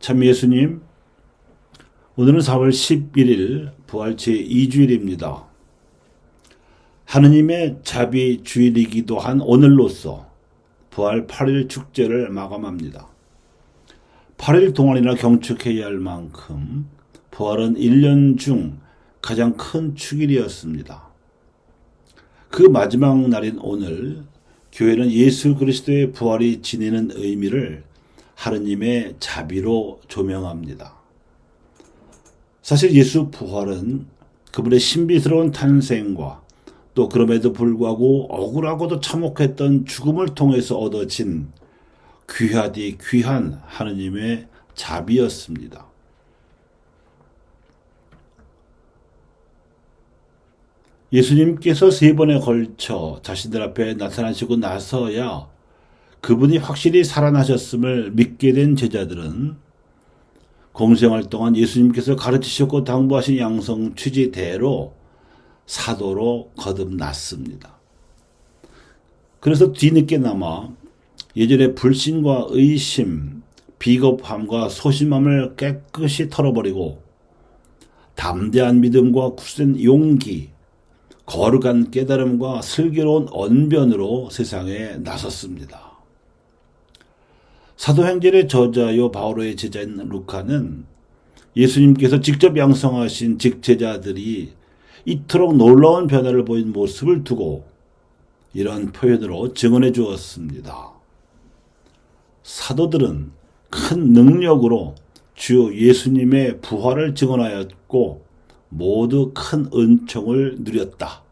참 예수님, 오늘은 4월 11일 부활 제2주일입니다. 하느님의 자비 주일이기도 한 오늘로써 부활 8일 축제를 마감합니다. 8일 동안이나 경축해야 할 만큼 부활은 1년 중 가장 큰 축일이었습니다. 그 마지막 날인 오늘, 교회는 예수 그리스도의 부활이 지니는 의미를 하느님의 자비로 조명합니다. 사실 예수 부활은 그분의 신비스러운 탄생과 또 그럼에도 불구하고 억울하고도 참혹했던 죽음을 통해서 얻어진 귀하디 귀한 하느님의 자비였습니다. 예수님께서 3번에 걸쳐 자신들 앞에 나타나시고 나서야 그분이 확실히 살아나셨음을 믿게 된 제자들은 공생활 동안 예수님께서 가르치셨고 당부하신 양성 취지대로 사도로 거듭났습니다. 그래서 뒤늦게나마 예전의 불신과 의심, 비겁함과 소심함을 깨끗이 털어버리고 담대한 믿음과 굳센 용기, 거룩한 깨달음과 슬기로운 언변으로 세상에 나섰습니다. 사도행전의 저자요 바오로의 제자인 루카는 예수님께서 직접 양성하신 직제자들이 이토록 놀라운 변화를 보인 모습을 두고 이런 표현으로 증언해 주었습니다. 사도들은 큰 능력으로 주 예수님의 부활을 증언하였고 모두 큰 은총을 누렸다.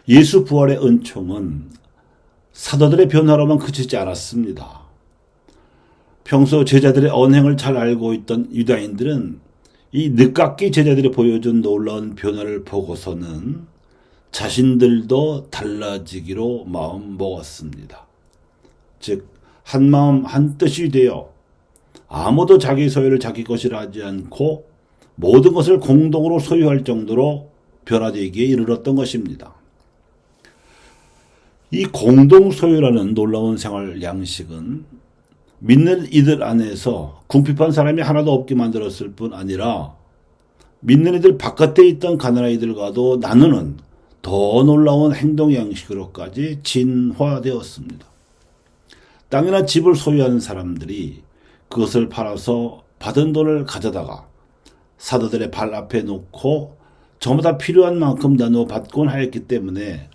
예수 부활의 은총은 사도들의 변화로만 그치지 않았습니다. 평소 제자들의 언행을 잘 알고 있던 유다인들은 이 늦깎이 제자들이 보여준 놀라운 변화를 보고서는 자신들도 달라지기로 마음 먹었습니다. 즉, 한 마음 한 뜻이 되어 아무도 자기 소유를 자기 것이라 하지 않고 모든 것을 공동으로 소유할 정도로 변화되기에 이르렀던 것입니다. 이 공동 소유라는 놀라운 생활 양식은 믿는 이들 안에서 궁핍한 사람이 하나도 없게 만들었을 뿐 아니라 믿는 이들 바깥에 있던 가난한 이들과도 나누는 더 놀라운 행동 양식으로까지 진화되었습니다. 땅이나 집을 소유하는 사람들이 그것을 팔아서 받은 돈을 가져다가 사도들의 발 앞에 놓고 저마다 필요한 만큼 나누어 받곤 하였기 때문에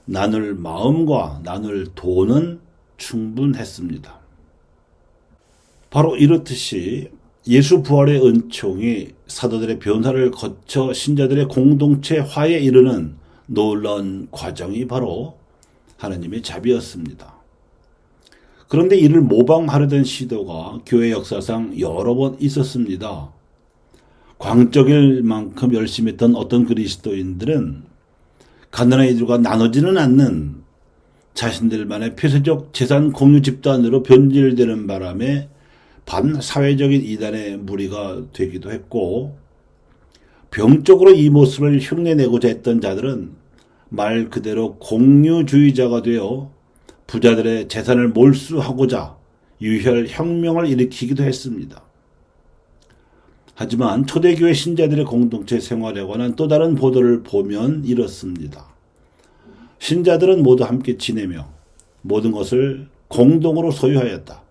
나눌 마음과 나눌 돈은 충분했습니다. 바로 이렇듯이 예수 부활의 은총이 사도들의 변화를 거쳐 신자들의 공동체 화에 이르는 놀라운 과정이 바로 하나님의 자비였습니다. 그런데 이를 모방하려던 시도가 교회 역사상 여러 번 있었습니다. 광적일 만큼 열심히 했던 어떤 그리스도인들은 가난한 이들과 나누지는 않는 자신들만의 폐쇄적 재산 공유 집단으로 변질되는 바람에 반사회적인 이단의 무리가 되기도 했고, 병적으로 이 모습을 흉내내고자 했던 자들은 말 그대로 공유주의자가 되어 부자들의 재산을 몰수하고자 유혈 혁명을 일으키기도 했습니다. 하지만 초대교회 신자들의 공동체 생활에 관한 또 다른 보도를 보면 이렇습니다. 신자들은 모두 함께 지내며 모든 것을 공동으로 소유하였다.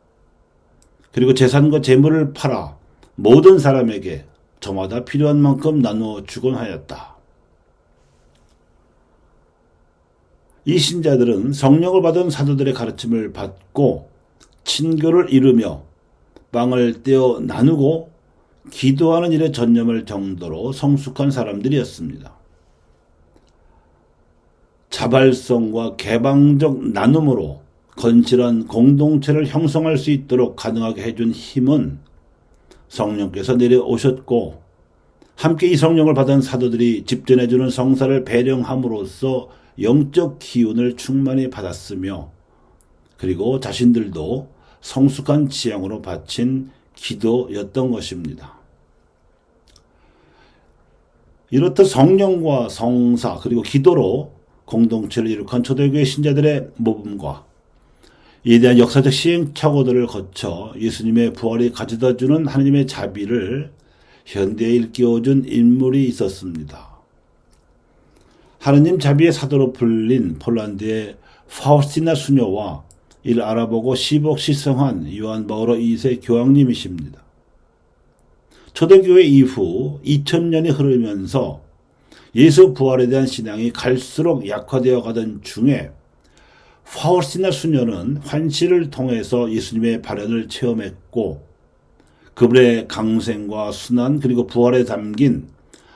그리고 재산과 재물을 팔아 모든 사람에게 저마다 필요한 만큼 나누어 주곤 하였다. 이 신자들은 성령을 받은 사도들의 가르침을 받고 친교를 이루며 빵을 떼어 나누고 기도하는 일에 전념할 정도로 성숙한 사람들이었습니다. 자발성과 개방적 나눔으로 건실한 공동체를 형성할 수 있도록 가능하게 해준 힘은 성령께서 내려오셨고, 함께 이 성령을 받은 사도들이 집전해주는 성사를 배령함으로써 영적 기운을 충만히 받았으며, 그리고 자신들도 성숙한 지향으로 바친 기도였던 것입니다. 이렇듯 성령과 성사 그리고 기도로 공동체를 이룩한 초대교회 신자들의 모범과 이에 대한 역사적 시행착오들을 거쳐 예수님의 부활이 가져다주는 하나님의 자비를 현대에 일깨워준 인물이 있었습니다. 하느님 자비의 사도로 불린 폴란드의 파우스티나 수녀와 이를 알아보고 시복시성한 요한 바오로 2세 교황님이십니다. 초대교회 이후 2000년이 흐르면서 예수 부활에 대한 신앙이 갈수록 약화되어 가던 중에 파우스티나 수녀는 환시를 통해서 예수님의 발현을 체험했고 그분의 강생과 순환 그리고 부활에 담긴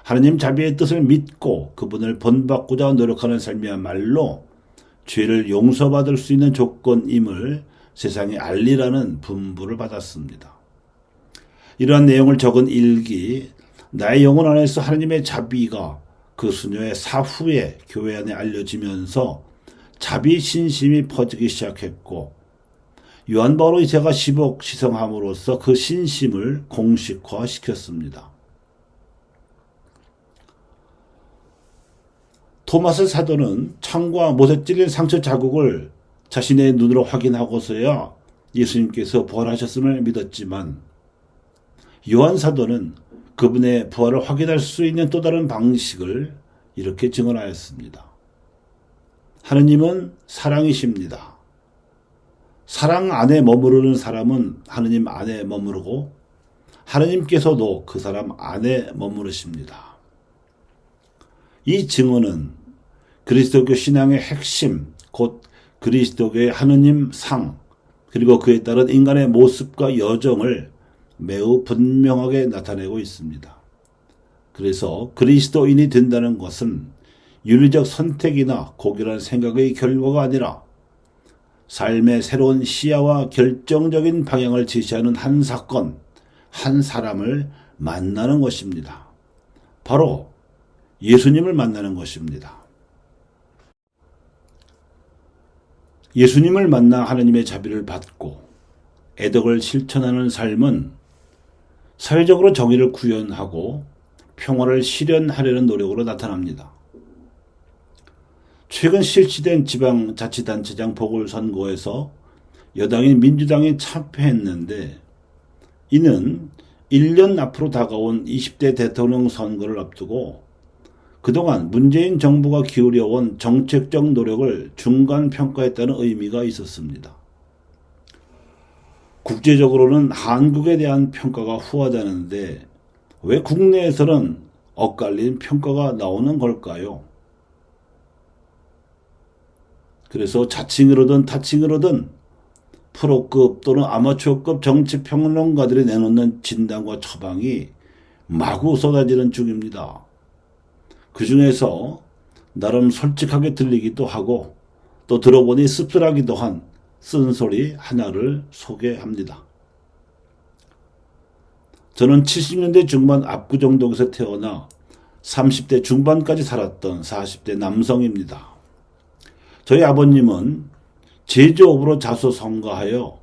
하느님 자비의 뜻을 믿고 그분을 본받고자 노력하는 삶이야말로 죄를 용서받을 수 있는 조건임을 세상에 알리라는 분부를 받았습니다. 이러한 내용을 적은 일기 나의 영혼 안에서 하느님의 자비가 그 수녀의 사후에 교회 안에 알려지면서 자비 신심이 퍼지기 시작했고 요한 바오로 2세가 시복시성함으로써 그 신심을 공식화시켰습니다. 토마스 사도는 창과 못에 찔린 상처 자국을 자신의 눈으로 확인하고서야 예수님께서 부활하셨음을 믿었지만 요한 사도는 그분의 부활을 확인할 수 있는 또 다른 방식을 이렇게 증언하였습니다. 하느님은 사랑이십니다. 사랑 안에 머무르는 사람은 하느님 안에 머무르고 하느님께서도 그 사람 안에 머무르십니다. 이 증언은 그리스도교 신앙의 핵심, 곧 그리스도교의 하느님 상, 그리고 그에 따른 인간의 모습과 여정을 매우 분명하게 나타내고 있습니다. 그래서 그리스도인이 된다는 것은 윤리적 선택이나 고결한 생각의 결과가 아니라 삶의 새로운 시야와 결정적인 방향을 제시하는 한 사건, 한 사람을 만나는 것입니다. 바로 예수님을 만나는 것입니다. 예수님을 만나 하나님의 자비를 받고 애덕을 실천하는 삶은 사회적으로 정의를 구현하고 평화를 실현하려는 노력으로 나타납니다. 최근 실시된 지방자치단체장 보궐선거에서 여당인 민주당이 참패했는데 이는 1년 앞으로 다가온 20대 대통령 선거를 앞두고 그동안 문재인 정부가 기울여온 정책적 노력을 중간평가했다는 의미가 있었습니다. 국제적으로는 한국에 대한 평가가 후하다는데 왜 국내에서는 엇갈린 평가가 나오는 걸까요? 그래서 자칭으로든 타칭으로든 프로급 또는 아마추어급 정치평론가들이 내놓는 진단과 처방이 마구 쏟아지는 중입니다. 그 중에서 나름 솔직하게 들리기도 하고 또 들어보니 씁쓸하기도 한 쓴소리 하나를 소개합니다. 저는 70년대 중반 압구정동에서 태어나 30대 중반까지 살았던 40대 남성입니다. 저희 아버님은 제조업으로 자수성가하여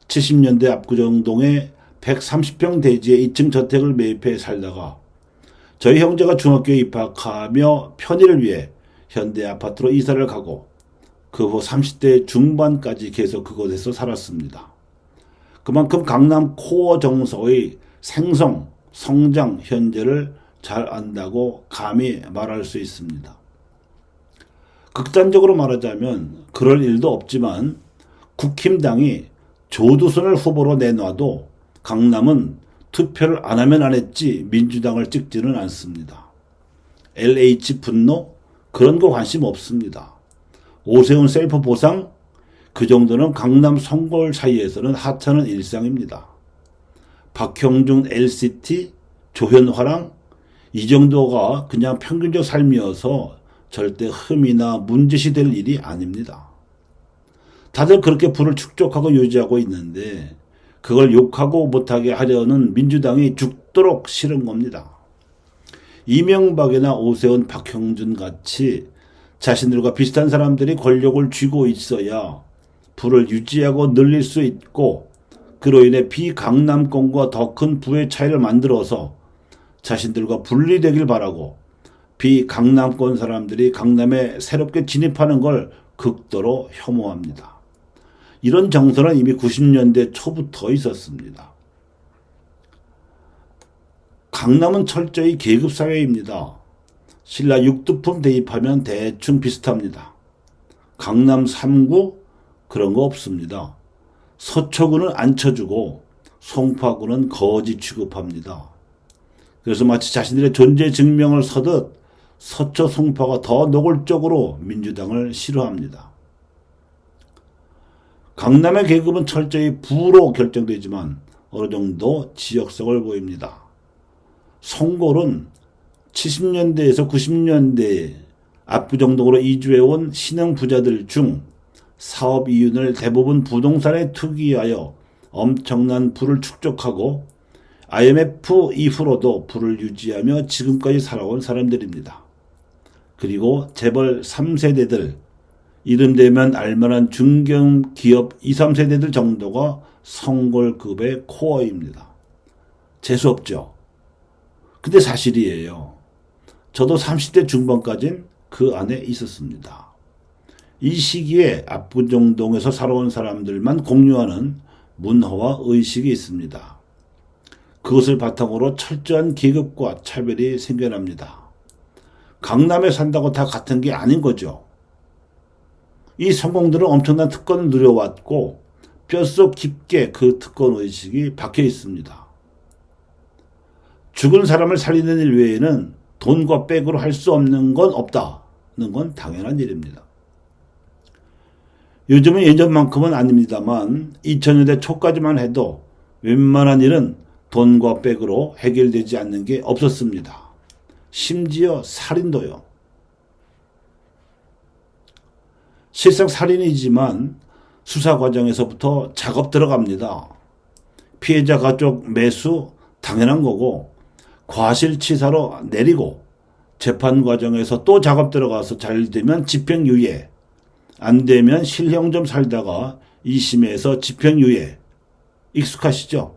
70년대 압구정동에 130평 대지의 2층 저택을 매입해 살다가 저희 형제가 중학교에 입학하며 편의를 위해 현대 아파트로 이사를 가고 그 후 30대 중반까지 계속 그곳에서 살았습니다. 그만큼 강남 코어 정서의 생성, 성장, 현재를 잘 안다고 감히 말할 수 있습니다. 극단적으로 말하자면 그럴 일도 없지만 국힘당이 조두순을 후보로 내놔도 강남은 투표를 안 하면 안 했지 민주당을 찍지는 않습니다. LH 분노? 그런 거 관심 없습니다. 오세훈 셀프 보상? 그 정도는 강남 성골 사이에서는 하찮은 일상입니다. 박형준 LCT? 조현화랑? 이 정도가 그냥 평균적 삶이어서 절대 흠이나 문제시 될 일이 아닙니다. 다들 그렇게 부를 축적하고 유지하고 있는데 그걸 욕하고 못하게 하려는 민주당이 죽도록 싫은 겁니다. 이명박이나 오세훈, 박형준 같이 자신들과 비슷한 사람들이 권력을 쥐고 있어야 부를 유지하고 늘릴 수 있고 그로 인해 비강남권과 더 큰 부의 차이를 만들어서 자신들과 분리되길 바라고 비강남권 사람들이 강남에 새롭게 진입하는 걸 극도로 혐오합니다. 이런 정서는 이미 90년대 초부터 있었습니다. 강남은 철저히 계급사회입니다. 신라 육두품 대입하면 대충 비슷합니다. 강남 3구 그런 거 없습니다. 서초구는 안 쳐주고 송파구는 거지 취급합니다. 그래서 마치 자신들의 존재 증명을 서듯 서초 송파가 더 노골적으로 민주당을 싫어합니다. 강남의 계급은 철저히 부로 결정되지만 어느 정도 지역성을 보입니다. 송골은 70년대에서 90년대에 압구정동으로 이주해온 신흥 부자들 중 사업 이윤을 대부분 부동산에 투기하여 엄청난 부를 축적하고 IMF 이후로도 부를 유지하며 지금까지 살아온 사람들입니다. 그리고 재벌 3세대들, 이름되면 알만한 중견기업 2, 3세대들 정도가 성골급의 코어입니다. 재수없죠? 근데 사실이에요. 저도 30대 중반까지는 그 안에 있었습니다. 이 시기에 압구정동에서 살아온 사람들만 공유하는 문화와 의식이 있습니다. 그것을 바탕으로 철저한 계급과 차별이 생겨납니다. 강남에 산다고 다 같은 게 아닌 거죠. 이 성공들은 엄청난 특권을 누려왔고 뼛속 깊게 그 특권 의식이 박혀 있습니다. 죽은 사람을 살리는 일 외에는 돈과 백으로 할 수 없는 건 없다는 건 당연한 일입니다. 요즘은 예전만큼은 아닙니다만 2000년대 초까지만 해도 웬만한 일은 돈과 백으로 해결되지 않는 게 없었습니다. 심지어 살인도요. 실상 살인이지만 수사 과정에서부터 작업 들어갑니다. 피해자 가족 매수 당연한 거고 과실치사로 내리고 재판 과정에서 또 작업 들어가서 잘 되면 집행유예, 안 되면 실형 좀 살다가 2심에서 집행유예. 익숙하시죠?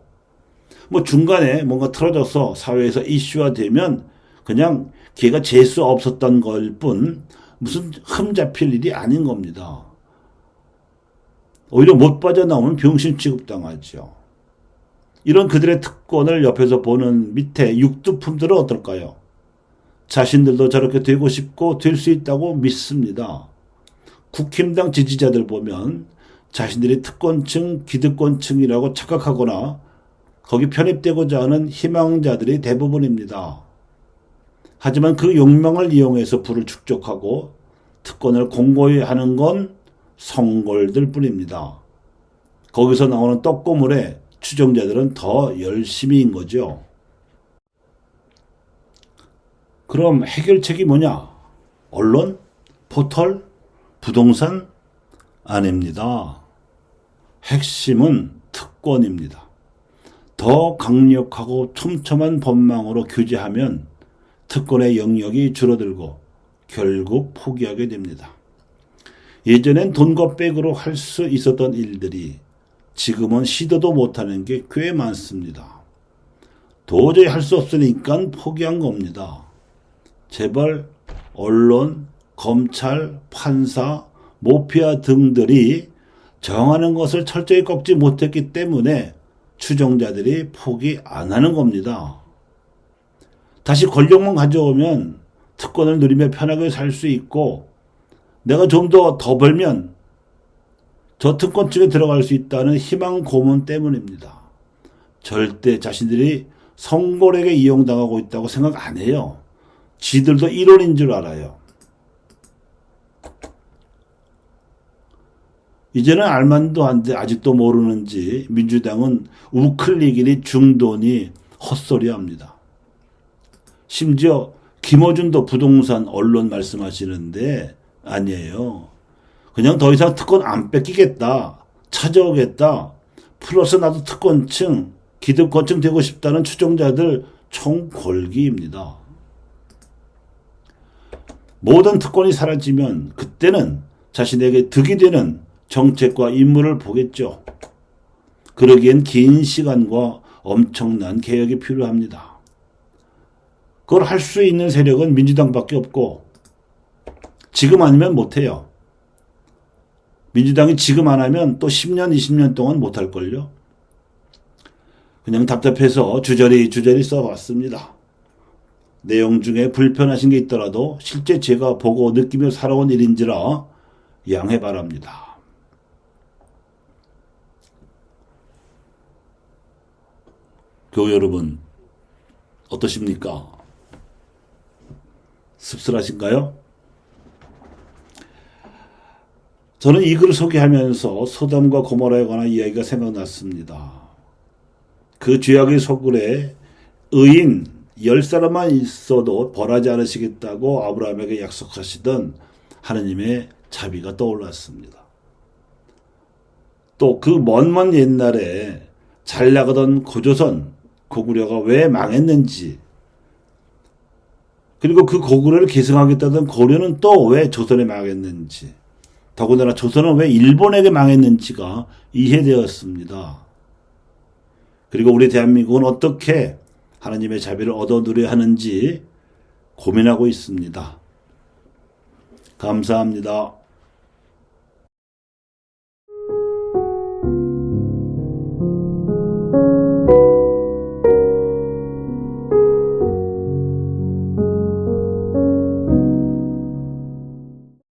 뭐 중간에 뭔가 틀어져서 사회에서 이슈화 되면 그냥 걔가 재수 없었던 걸 뿐 무슨 흠 잡힐 일이 아닌 겁니다. 오히려 못 빠져나오면 병신 취급당하죠. 이런 그들의 특권을 옆에서 보는 밑에 육두품들은 어떨까요? 자신들도 저렇게 되고 싶고 될 수 있다고 믿습니다. 국힘당 지지자들 보면 자신들이 특권층, 기득권층이라고 착각하거나 거기 편입되고자 하는 희망자들이 대부분입니다. 하지만 그 욕망을 이용해서 부를 축적하고 특권을 공고히 하는 건 성골들 뿐입니다. 거기서 나오는 떡고물에 추종자들은 더 열심히인 거죠. 그럼 해결책이 뭐냐? 언론? 포털? 부동산? 아닙니다. 핵심은 특권입니다. 더 강력하고 촘촘한 법망으로 규제하면 특권의 영역이 줄어들고 결국 포기하게 됩니다. 예전엔 돈과 백으로 할 수 있었던 일들이 지금은 시도도 못하는 게 꽤 많습니다. 도저히 할 수 없으니까 포기한 겁니다. 재벌, 언론, 검찰, 판사, 모피아 등들이 정하는 것을 철저히 꺾지 못했기 때문에 추종자들이 포기 안 하는 겁니다. 다시 권력만 가져오면 특권을 누리며 편하게 살 수 있고 내가 좀 더 벌면 저 특권층에 들어갈 수 있다는 희망 고문 때문입니다. 절대 자신들이 성골에게 이용당하고 있다고 생각 안 해요. 지들도 일원인 줄 알아요. 이제는 알만도 한데 아직도 모르는지 민주당은 우클릭이니 중도니 헛소리합니다. 심지어 김어준도 부동산 언론 말씀하시는데 아니에요. 그냥 더 이상 특권 안 뺏기겠다. 찾아오겠다. 플러스 나도 특권층, 기득권층 되고 싶다는 추종자들 총궐기입니다. 모든 특권이 사라지면 그때는 자신에게 득이 되는 정책과 임무를 보겠죠. 그러기엔 긴 시간과 엄청난 개혁이 필요합니다. 그걸 할 수 있는 세력은 민주당밖에 없고 지금 아니면 못해요. 민주당이 지금 안 하면 또 10년, 20년 동안 못할걸요. 그냥 답답해서 주저리 써봤습니다. 내용 중에 불편하신 게 있더라도 실제 제가 보고 느끼며 살아온 일인지라 양해 바랍니다. 교우 여러분, 어떠십니까? 씁쓸하신가요? 저는 이 글을 소개하면서 소돔과 고모라에 관한 이야기가 생각났습니다. 그 죄악의 소굴에 의인 10사람만 있어도 벌하지 않으시겠다고 아브라함에게 약속하시던 하느님의 자비가 떠올랐습니다. 또 그 먼 옛날에 잘 나가던 고조선, 고구려가 왜 망했는지, 그리고 그 고구려를 계승하겠다던 고려는 또 왜 조선에 망했는지, 더군다나 조선은 왜 일본에게 망했는지가 이해되었습니다. 그리고 우리 대한민국은 어떻게 하나님의 자비를 얻어 누려야 하는지 고민하고 있습니다. 감사합니다.